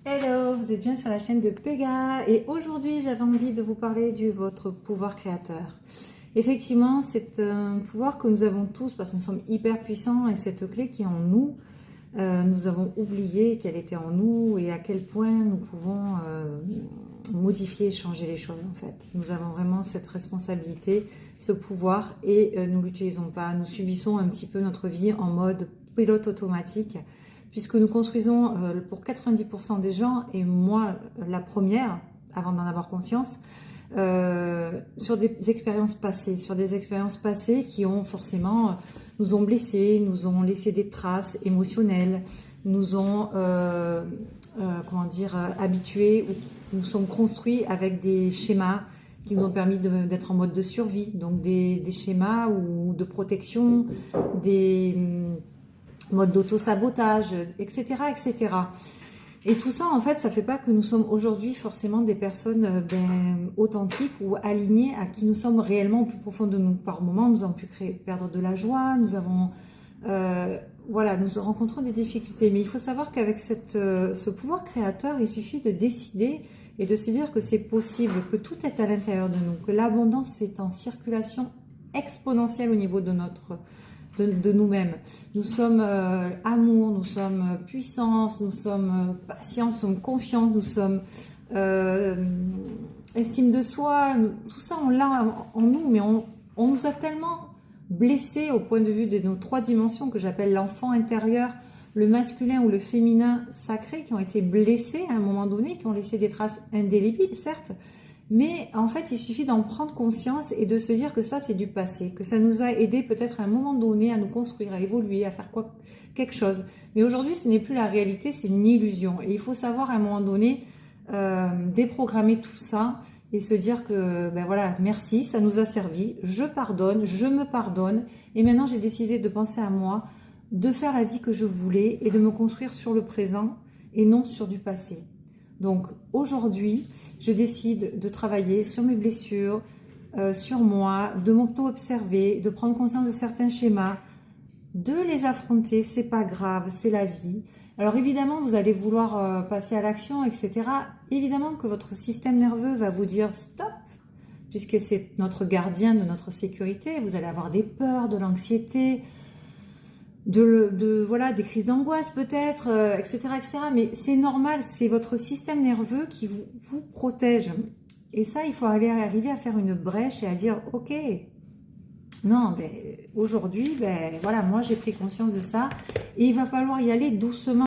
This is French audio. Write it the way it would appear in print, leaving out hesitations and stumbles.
Hello, vous êtes bien sur la chaîne de Pega et aujourd'hui j'avais envie de vous parler de votre pouvoir créateur. Effectivement, c'est un pouvoir que nous avons tous parce que nous sommes hyper puissants et cette clé qui est en nous, nous avons oublié qu'elle était en nous et à quel point nous pouvons modifier et changer les choses en fait. Nous avons vraiment cette responsabilité, ce pouvoir et nous ne l'utilisons pas. Nous subissons un petit peu notre vie en mode pilote automatique puisque nous construisons pour 90% des gens, et moi la première, avant d'en avoir conscience, sur des expériences passées, qui ont forcément nous ont blessés, nous ont laissé des traces émotionnelles, nous ont comment dire, habitués, nous sommes construits avec des schémas qui nous ont permis d'être en mode de survie, donc des schémas ou de protection, des mode d'auto-sabotage, etc., etc. Et tout ça, en fait, ça fait pas que nous sommes aujourd'hui forcément des personnes authentiques ou alignées à qui nous sommes réellement au plus profond de nous. Par moments, nous avons pu perdre de la joie, nous avons... voilà, nous rencontrons des difficultés. Mais il faut savoir qu'avec ce pouvoir créateur, il suffit de décider et de se dire que c'est possible, que tout est à l'intérieur de nous, que l'abondance est en circulation exponentielle au niveau de de nous-mêmes. Nous sommes amour, nous sommes puissance, nous sommes patience, nous sommes confiance, nous sommes estime de soi. Tout ça, on l'a en nous, mais on nous a tellement blessés au point de vue de nos trois dimensions que j'appelle l'enfant intérieur, le masculin ou le féminin sacré, qui ont été blessés à un moment donné, qui ont laissé des traces indélébiles, certes, mais en fait, il suffit d'en prendre conscience et de se dire que ça, c'est du passé, que ça nous a aidé peut-être à un moment donné à nous construire, à évoluer, à faire quelque chose. Mais aujourd'hui, ce n'est plus la réalité, c'est une illusion. Et il faut savoir à un moment donné déprogrammer tout ça et se dire que, ben voilà, merci, ça nous a servi, je pardonne, je me pardonne. Et maintenant, j'ai décidé de penser à moi, de faire la vie que je voulais et de me construire sur le présent et non sur du passé. Donc aujourd'hui, je décide de travailler sur mes blessures, sur moi, de m'auto-observer, de prendre conscience de certains schémas, de les affronter, c'est pas grave, c'est la vie. Alors évidemment, vous allez vouloir passer à l'action, etc. Évidemment que votre système nerveux va vous dire stop, puisque c'est notre gardien de notre sécurité. Vous allez avoir des peurs, de l'anxiété, voilà, des crises d'angoisse peut-être, etc., etc. Mais c'est normal, c'est votre système nerveux qui vous protège. Et ça, il faut arriver à faire une brèche et à dire, ok, non, ben, aujourd'hui, ben, voilà, moi j'ai pris conscience de ça et il va falloir y aller doucement.